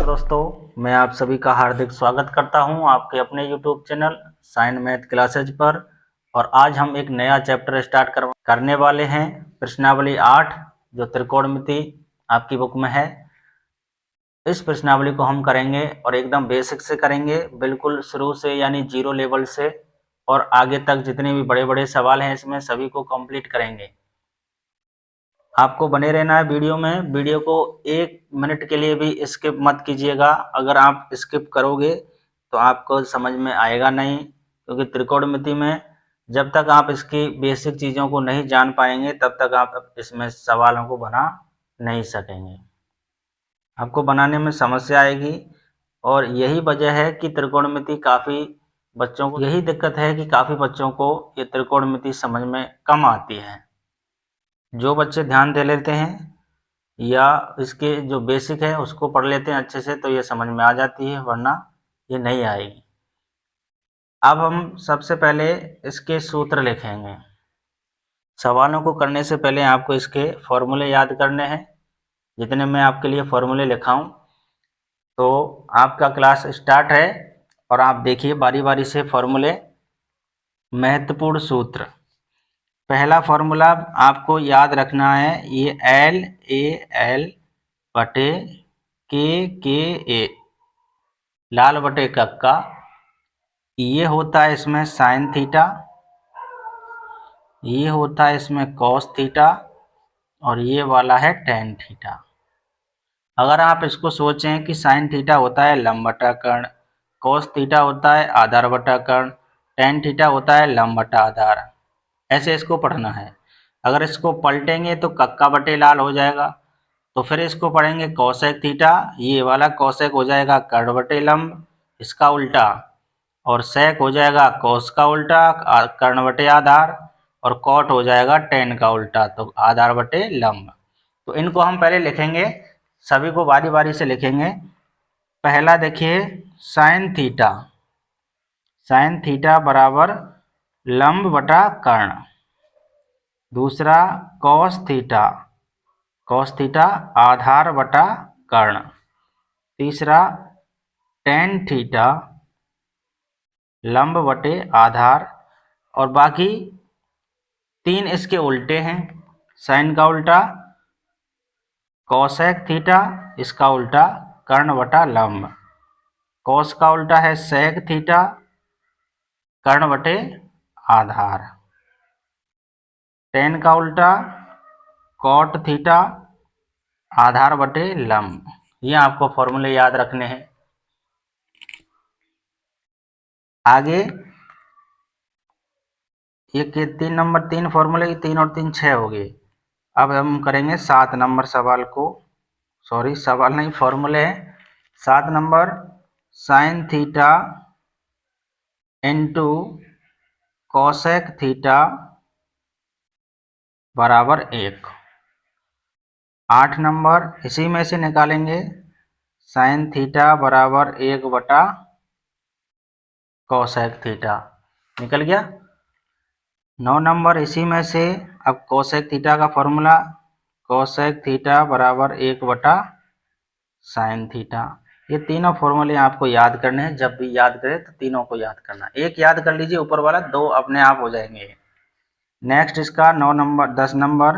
नमस्कार दोस्तों, मैं आप सभी का हार्दिक स्वागत करता हूं आपके अपने YouTube channel sign math classes पर। और आज हम एक नया चैप्टर स्टार्ट करने वाले हैं, प्रश्नावली 8 जो त्रिकोणमिति आपकी बुक में है। इस प्रश्नावली को हम करेंगे और एकदम बेसिक से करेंगे, बिल्कुल शुरू से यानी जीरो लेवल से और आगे तक जितने भी बड़े बड़े सवाल हैं इसमें सभी को कंप्लीट करेंगे। आपको बने रहना है वीडियो में। वीडियो को 1 मिनट के लिए भी स्किप मत कीजिएगा। अगर आप स्किप करोगे तो आपको समझ में आएगा नहीं, क्योंकि त्रिकोणमिति में जब तक आप इसकी बेसिक चीज़ों को नहीं जान पाएंगे तब तक आप इसमें सवालों को बना नहीं सकेंगे। आपको बनाने में समस्या आएगी और यही वजह है कि त्रिकोणमिति काफ़ी बच्चों को, यही दिक्कत है कि काफ़ी बच्चों को ये त्रिकोणमिति समझ में कम आती है। जो बच्चे ध्यान दे लेते हैं या इसके जो बेसिक है उसको पढ़ लेते हैं अच्छे से तो ये समझ में आ जाती है, वरना ये नहीं आएगी। अब हम सबसे पहले इसके सूत्र लिखेंगे। सवालों को करने से पहले आपको इसके फॉर्मूले याद करने हैं। जितने मैं आपके लिए फॉर्मूले लिखाऊं तो आपका क्लास स्टार्ट है और आप देखिए बारी बारी से फॉर्मूले। महत्वपूर्ण सूत्र, पहला फॉर्मूला आपको याद रखना है, ये LAL बटे KA लाल बटे कक्का, ये होता है इसमें साइन थीटा, ये होता है इसमें कॉस थीटा और ये वाला है टेन थीटा। अगर आप इसको सोचें कि साइन थीटा होता है लंब बटा कर्ण, कॉस थीटा होता है आधार बटा कर्ण, टेन थीटा होता है लंब बटा आधार, ऐसे इसको पढ़ना है। अगर इसको पलटेंगे तो कक्का बटे लाल हो जाएगा, तो फिर इसको पढ़ेंगे कॉसेक थीटा, ये वाला कॉसेक हो जाएगा कर्ण बटे लंब इसका उल्टा, और सेक हो जाएगा कॉस का उल्टा कर्ण बटे आधार, और कॉट हो जाएगा टेन का उल्टा तो आधार बटे लंब। तो इनको हम पहले लिखेंगे, सभी को बारी बारी से लिखेंगे। पहला देखिए साइन थीटा, साइन थीटा बराबर लंब बटा कर्ण। दूसरा कॉस थीटा, कॉस थीटा आधार बटा कर्ण। तीसरा टेन थीटा लंब बटे आधार, और बाकी तीन इसके उल्टे हैं। साइन का उल्टा कॉसेक थीटा, इसका उल्टा कर्ण बटा लंब। कॉस का उल्टा है सेक थीटा कर्ण बटे आधार। टेन का उल्टा कॉट थीटा आधार बटे लंब। ये आपको फॉर्मूले याद रखने हैं। आगे ये 3 नंबर 3 फॉर्मूले, 3 और 3 6 हो गए। अब हम करेंगे 7 नंबर सवाल को, सॉरी सवाल नहीं फॉर्मूले है। 7 number sine theta into cosec theta बराबर 1। 8 नंबर इसी में से निकालेंगे, साइन थीटा बराबर 1 बटा कॉसेक थीटा, निकल गया। 9 नंबर इसी में से, अब कॉसेक थीटा का फॉर्मूला, कॉसेक थीटा बराबर 1 बटा साइन थीटा। ये तीनों फॉर्मूले आपको याद करने हैं। जब भी याद करें तो तीनों को याद करना, एक याद कर लीजिए ऊपर वाला, 2 अपने आप हो जाएंगे। नेक्स्ट इसका 9 number 10 number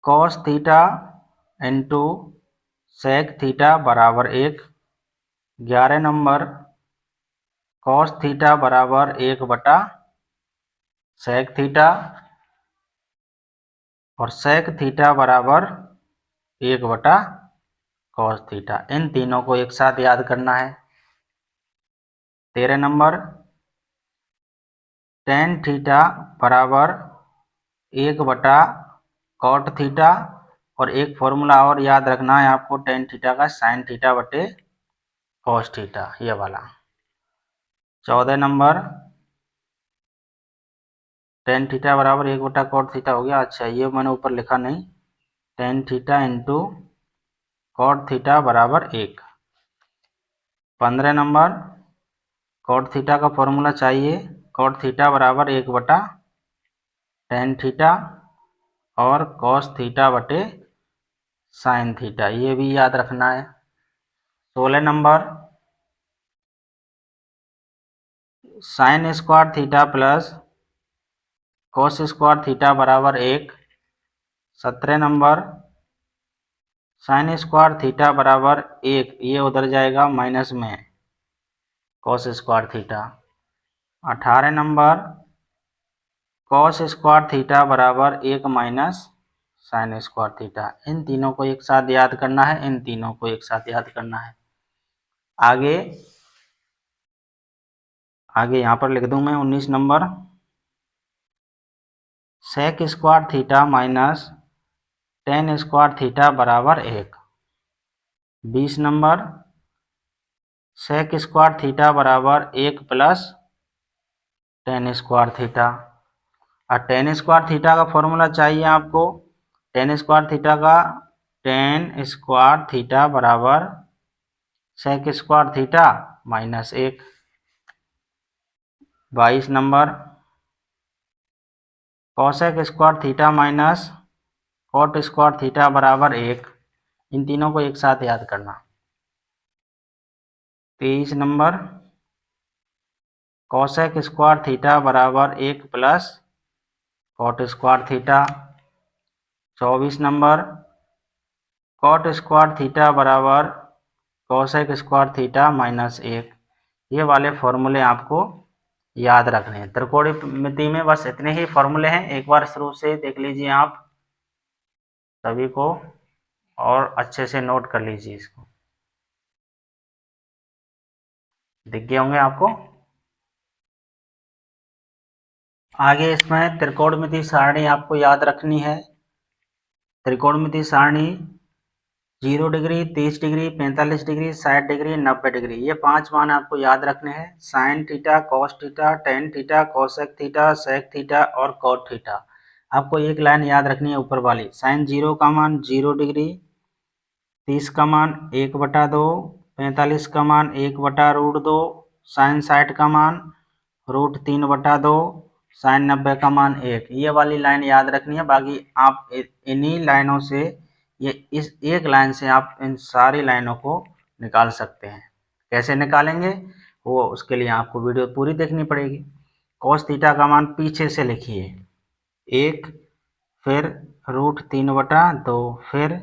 cos theta into sec theta बराबर 1। 11 नंबर कॉस थीटा बराबर 1 बटा सेक थीटा, और सेक थीटा बराबर 1 बटा कॉस थीटा। इन तीनों को एक साथ याद करना है। 13 नंबर टेन थीटा बराबर 1 बटा कॉट थीटा, और एक फॉर्मूला और याद रखना है आपको टेन थीटा का, साइन थीटा बटे कॉस थीटा, ये वाला। 14 नंबर टेन थीटा बराबर 1 बटा कॉट थीटा हो गया। अच्छा ये मैंने ऊपर लिखा नहीं, tan theta into cot theta बराबर 1। 15 नंबर कॉट थीटा का फॉर्मूला चाहिए, कॉट थीटा बराबर 1 बटा टेन थीटा और कॉस थीटा बटे साइन थीटा, ये भी याद रखना है। 16 number sine square theta plus cos square theta बराबर 1। 17 नंबर साइन स्क्वायर थीटा बराबर 1, ये उधर जाएगा माइनस में कोस square theta. 18 number cos square theta बराबर 1 माइनस साइन स्क्वायर थीटा। इन तीनों को एक साथ याद करना है, इन तीनों को एक साथ याद करना है। आगे यहाँ पर लिख दूं मैं 19 number sec square theta minus tan square theta बराबर 1। 20 नंबर सेक स्क्वायर थीटा बराबर 1 प्लस टेन स्क्वायर थीटा। और टेन स्क्वायर थीटा का फॉर्मूला चाहिए आपको। टेन स्क्वायर थीटा का टेन स्क्वायर थीटा बराबर sec square theta minus 1। 22 number cosec square theta minus cot square theta बराबर 1। इन तीनों को एक साथ याद करना। 23 नंबर कॉसेक स्क्वायर थीटा बराबर 1 plus cot square theta. 24 number cot square theta बराबर कॉसेक स्क्वायर थीटा माइनस 1। ये वाले फॉर्मूले आपको याद रखने हैं। त्रिकोणमिति में बस इतने ही फॉर्मूले हैं। एक बार शुरू से देख लीजिए आप सभी को और अच्छे से नोट कर लीजिए। इसको दिख गए होंगे आपको। आगे इसमें त्रिकोणमिति सारणी आपको याद रखनी है। त्रिकोणमिति सारणी 0 degree, 30 degree, 45 degree, 60 degree, 90 degree, ये 5 मान आपको याद रखने हैं। Sine theta, cos theta, tan theta, cosec theta, sec theta और कॉट थीटा। आपको एक लाइन याद रखनी है ऊपर वाली। साइन 0 का मान 0 डिग्री, 30 का मान 1/2, 45 का मान 1/√2, साइन 60 का मान √3/2, साइन 90 का मान 1। ये वाली लाइन याद रखनी है। बाकी आप इन्हीं लाइनों से इस एक लाइन से आप इन सारी लाइनों को निकाल सकते हैं। कैसे निकालेंगे वो उसके लिए आपको वीडियो पूरी देखनी पड़ेगी। कॉस थीटा का मान पीछे से लिखिए 1, फिर √3/2, फिर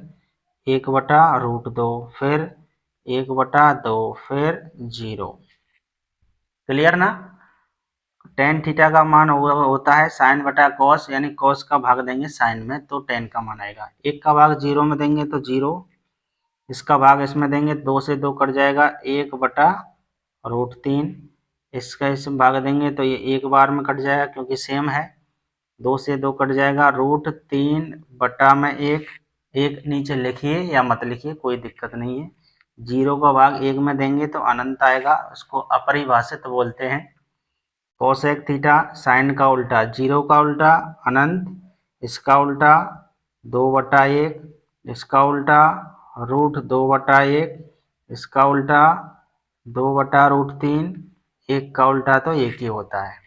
1/√2, फिर 1/2, फिर 0। क्लियर ना। टेन थीटा का मान होता है साइन बटा कॉस, यानी कॉस का भाग देंगे साइन में तो टेन का मान आएगा। 1 का भाग 0 में देंगे तो 0, इसका भाग इसमें देंगे 2 से 2 कट जाएगा 1/√3, इसका इसमें भाग देंगे तो ये एक बार में कट जाएगा क्योंकि सेम है। 2 से 2 कट जाएगा √3/1। 1 नीचे लिखिए या मत लिखिए कोई दिक्कत नहीं है। 0 का भाग 1 में देंगे तो अनंत आएगा, उसको अपरिभाषित बोलते हैं। कोसेक थीटा साइन का उल्टा, 0 का उल्टा अनंत, इसका उल्टा 2/1, इसका उल्टा √2/1, इसका उल्टा 2/√3, 1 का उल्टा तो 1 ही होता है।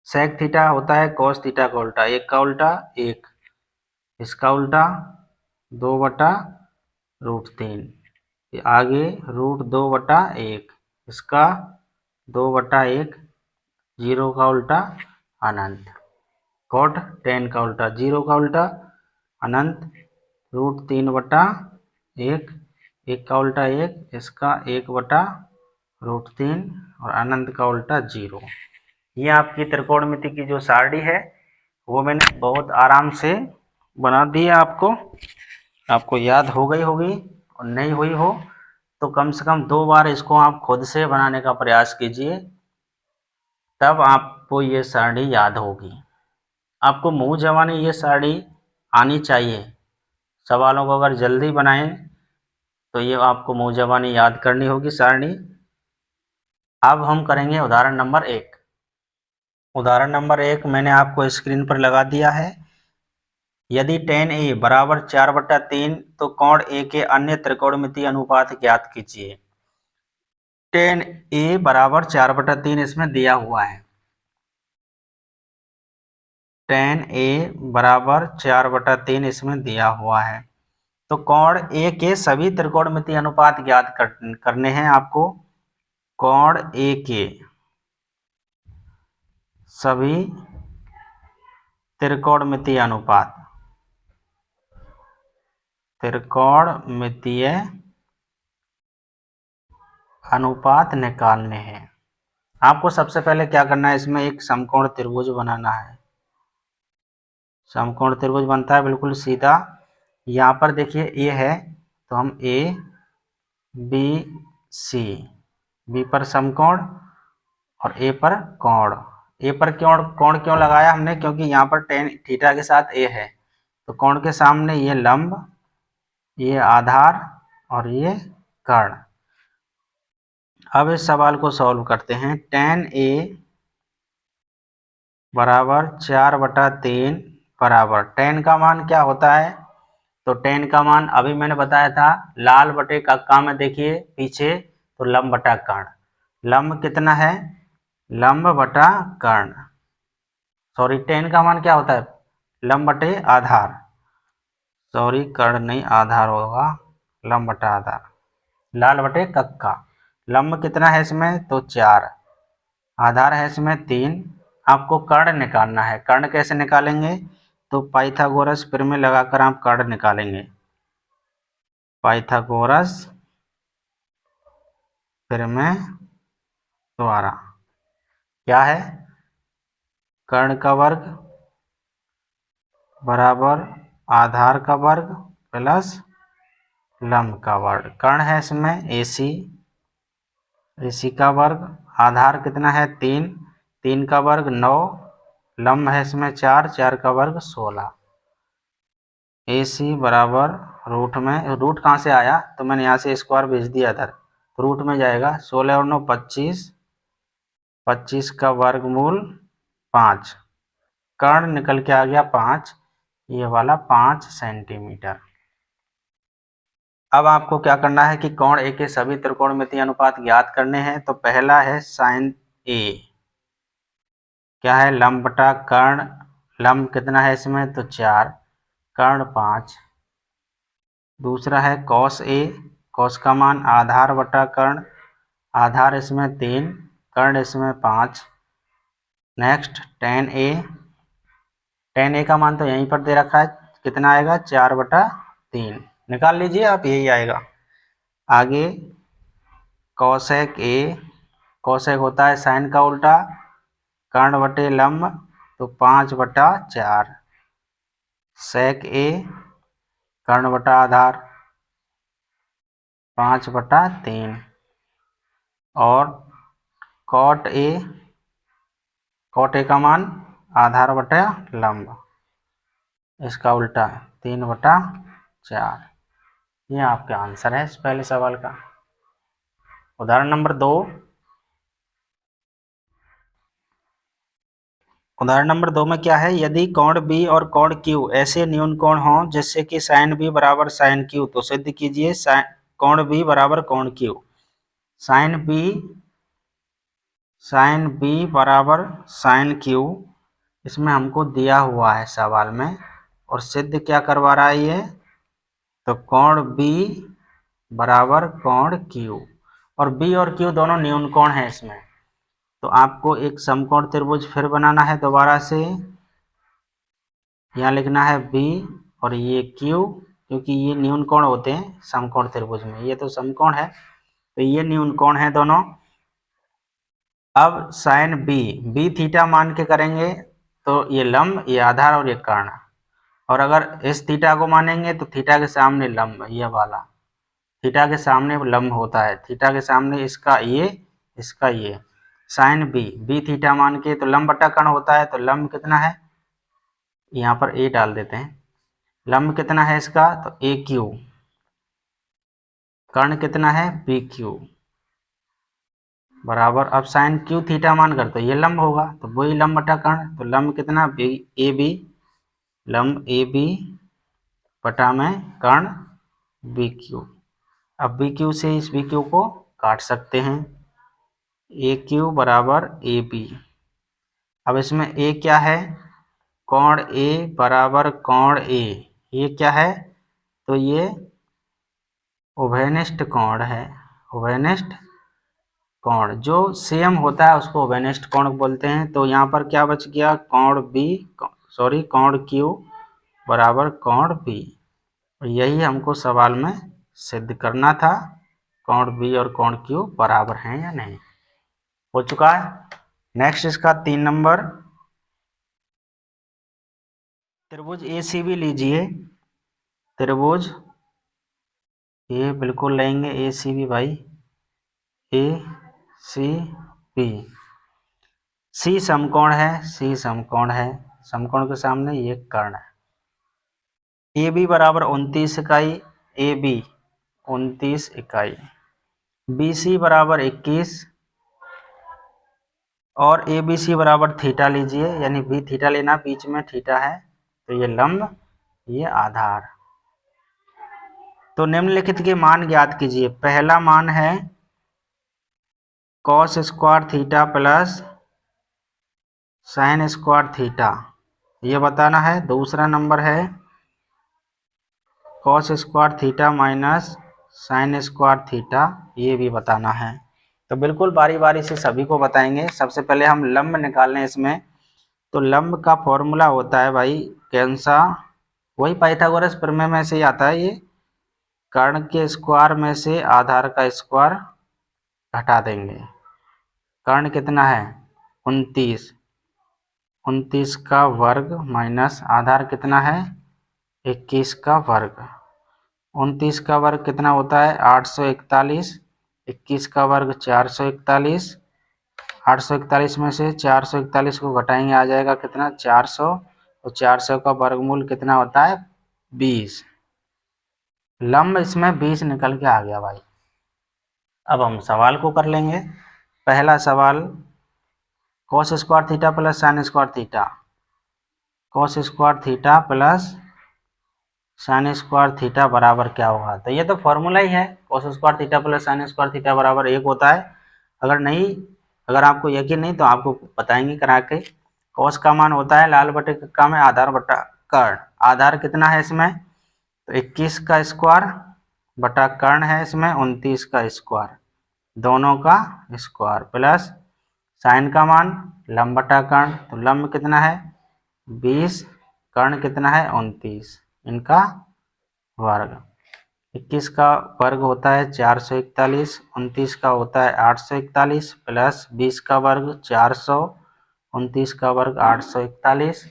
सेक थीटा होता है कॉस थीटा का उल्टा, 1 का उल्टा 1, इसका उल्टा 2/√3, आगे √2/1, इसका 2/1, 0 का उल्टा अनंत। कॉट टेन का उल्टा, 0 का उल्टा अनंत, √3/1, 1 का उल्टा 1, इसका 1/√3 और अनंत का उल्टा 0। ये आपकी त्रिकोणमिति की जो सारणी है वो मैंने बहुत आराम से बना दी है। आपको याद हो गई होगी और नहीं हुई हो तो कम से कम 2 बार इसको आप खुद से बनाने का प्रयास कीजिए, तब आपको ये सारणी याद होगी। आपको मुंह जबानी ये सारणी आनी चाहिए। सवालों को अगर जल्दी बनाएं तो ये आपको मुंह जबानी याद करनी होगी सारणी। अब हम करेंगे उदाहरण नंबर 1। उदाहरण नंबर 1 मैंने आपको स्क्रीन पर लगा दिया है। यदि tan A बराबर 4/3 तो कोण A के अन्य त्रिकोणमितीय अनुपात ज्ञात कीजिए। tan A बराबर 4/3 इसमें दिया हुआ है। tan A बराबर 4/3 इसमें दिया हुआ है। तो कोण ए के सभी त्रिकोणमितीय अनुपात ज्ञात करने हैं आपको। कोण ए के सभी त्रिकोणमितीय अनुपात निकालने हैं। आपको सबसे पहले क्या करना है, इसमें एक समकोण त्रिभुज बनाना है। समकोण त्रिभुज बनता है बिल्कुल सीधा। यहाँ पर देखिए ए है तो हम ए बी सी, बी पर समकोण और ए पर कोण। ए पर कोण क्यों लगाया हमने, क्योंकि यहाँ पर टेन थीटा के साथ ए है, तो कोण के सामने ये लंब, ये आधार और ये कर्ण। अब इस सवाल को सॉल्व करते हैं। tan a बराबर 4/3 बराबर, tan का मान क्या होता है, तो tan का मान अभी मैंने बताया था लाल बटे कक्का में, देखिए पीछे, तो लंब बटा कर्ण। लंब कितना है, लंब बटा कर्ण, सॉरी tan का मान क्या होता है, लंब बटे आधार, सॉरी कर्ण नहीं आधार होगा, लंब बटा आधार, लाल बटे कक्का। लंब कितना है इसमें, तो 4, आधार है इसमें 3। आपको कर्ण निकालना है। कर्ण कैसे निकालेंगे, तो पाइथागोरस प्रमेय लगाकर आप कर्ण निकालेंगे। पाइथागोरस प्रमेय द्वारा क्या है, कर्ण का वर्ग बराबर आधार का वर्ग प्लस लंब का वर्ग। कर्ण है इसमें AC, AC का वर्ग, आधार कितना है 3, 3 का वर्ग 9, लंब है इसमें 4, 4 का वर्ग 16। AC बराबर रूट में, रूट कहाँ से आया, तो मैंने यहाँ से स्क्वायर भेज दिया था, तो रूट में जाएगा 16 और 9 25, 25 का वर्गमूल 5। कर्ण निकल के आ गया 5, ये वाला 5 सेंटीमीटर। अब आपको क्या करना है कि कोण ए के सभी त्रिकोणमितीय अनुपात ज्ञात करने हैं। तो पहला है साइन ए, क्या है, लंब बटा कर्ण, लंब कितना है इसमें, तो 4, कर्ण 5। दूसरा है कॉस ए, कॉस का मान आधार बटा कर्ण, आधार इसमें 3, कर्ण इसमें 5। नेक्स्ट tan ए, tan ए का मान तो यहीं पर दे रखा है, कितना आएगा 4/3, निकाल लीजिए आप, यही आएगा। आगे कॉसेक ए, कॉसेक होता है साइन का उल्टा, कर्ण बटे लंब, तो 5/4। सेक ए, कर्ण बटा आधार 5/3। और कॉट ए, कॉट ए का मान आधार बटा लंब, इसका उल्टा 3/4। ये आपका आंसर है इस पहले सवाल का। उदाहरण नंबर 2, उदाहरण नंबर 2 में क्या है, यदि कोण B और कोण Q ऐसे न्यून कोण हों जिससे कि साइन B बराबर साइन Q, तो सिद्ध कीजिए कोण B बराबर कोण Q। साइन B बराबर साइन Q, इसमें हमको दिया हुआ है सवाल में, और सिद्ध क्या करवा रहा है ये, तो कोण B बराबर कोण Q, और B और Q दोनों न्यून कोण हैं इसमें। तो आपको एक समकोण त्रिभुज फिर बनाना है दोबारा से। यहाँ लिखना है B और ये Q, क्योंकि ये न्यून कोण होते हैं समकोण त्रिभुज में, ये तो समकोण है, तो ये न्यून कोण है दोनों। अब साइन B थीटा मान के करेंगे, तो ये लंब, ये आधार और ये कर्ण, और अगर इस थीटा को मानेंगे तो थीटा के सामने लंब, ये वाला थीटा के सामने लंब होता है, थीटा के सामने इसका ये, इसका ये। साइन B थीटा मान के, तो लंब बटा कर्ण होता है, तो लंब कितना है, यहाँ पर A डाल देते हैं, लंब कितना है इसका, तो AQ, कर्ण कितना है BQ बराबर। अब साइन Q थीटा मान कर, तो ये लंब होगा, तो वही लंब बटा कर्ण, तो लंब कितना AB, लंब AB बटा में कर्ण BQ। अब BQ से इस BQ को काट सकते हैं, AQ बराबर AB। अब इसमें A क्या है, कोण A बराबर कोण A, ये क्या है तो ये उभयनिष्ठ कोण है। उभयनिष्ठ कोण जो सेम होता है उसको उभयनिष्ठ कोण बोलते हैं। तो यहाँ पर क्या बच गया, कोण Q बराबर कोण B। यही हमको सवाल में सिद्ध करना था, कोण B और कोण Q बराबर हैं या नहीं। हो चुका है। नेक्स्ट इसका 3 नंबर, त्रिभुज ACB लीजिए। त्रिभुज ये बिल्कुल लेंगे ACB भाई, ACB। C समकोण है, C समकोण है, समकोण के सामने ये कर्ण है। AB बराबर 29 इकाई, AB 29 इकाई, BC बराबर 21 और ABC बराबर थीटा लीजिए, यानी B थीटा लेना, बीच में थीटा है तो ये लंब, ये आधार। तो निम्नलिखित के मान ज्ञात कीजिए। पहला मान है cos square theta plus sin square theta, ये बताना है। दूसरा नंबर है cos square theta minus sin square theta, ये भी बताना है। तो बिल्कुल बारी बारी से सभी को बताएंगे। सबसे पहले हम लंब निकाल लें इसमें। तो लंब का फॉर्मूला होता है भाई कौन सा, वही पाइथागोरस प्रमेय में से ही आता है। ये कर्ण के स्क्वायर में से आधार का स्क्वायर घटा देंगे। कर्ण कितना है 29, 29 का वर्ग माइनस आधार कितना है 21 का वर्ग। 29 का वर्ग कितना होता है 841, 21 का वर्ग 441। 841 में से 441 को घटाएंगे आ जाएगा कितना 400, और 400 का वर्गमूल कितना होता है 20। लंब इसमें 20 निकल के आ गया भाई। अब हम सवाल को कर लेंगे। पहला सवाल, cos square theta plus sin square theta, cos square theta plus sin square theta बराबर क्या होगा। तो ये तो फॉर्मूला ही है, cos square theta plus sin square theta बराबर 1 होता है। अगर आपको यकीन नहीं तो आपको बताएंगे करा के। cos का मान होता है लाल बटे कक्का में आधार बटा कर्ण। आधार कितना है इसमें तो 21 का स्क्वायर बटा कर्ण है इसमें 29 का स्क्वायर, दोनों का स्क्वायर, प्लस साइन का मान लंब बटा कर्ण। तो लंब कितना है 20, कर्ण कितना है 29, इनका वर्ग। 21 का वर्ग होता है 441, 29 का होता है 841, प्लस 20 का वर्ग 400, 29 का वर्ग 841।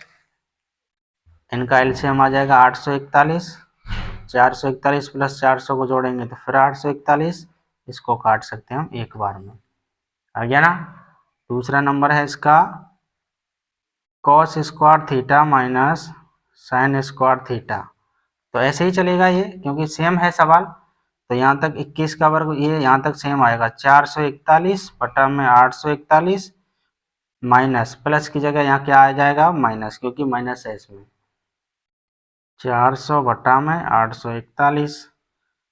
इनका एलसीएम आ जाएगा 841, 441 प्लस 400 को जोड़ेंगे तो फिर 841। इसको काट सकते हैं हम एक बार में, आ गया ना। दूसरा नंबर है इसका cos square theta minus sin square theta. तो ऐसे ही चलेगा ये, क्योंकि सेम है सवाल। तो यहाँ तक 21 का वर्ग ये यहाँ तक सेम आएगा 441 बटा में 841, माइनस प्लस की जगह यहाँ क्या आ जाएगा माइनस, क्योंकि माइनस है इसमें। 400 बटा में 841,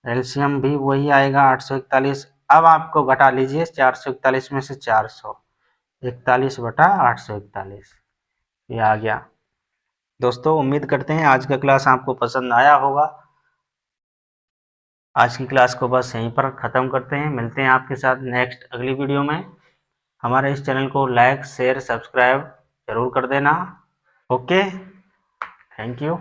एलसीएम भी वही आएगा 841। अब आपको घटा लीजिए 441 में से 441 बटा 841, ये आ गया। दोस्तों उम्मीद करते हैं आज का क्लास आपको पसंद आया होगा। आज की क्लास को बस यहीं पर ख़त्म करते हैं। मिलते हैं आपके साथ नेक्स्ट अगली वीडियो में। हमारे इस चैनल को लाइक शेयर सब्सक्राइब जरूर कर देना। Okay, thank you.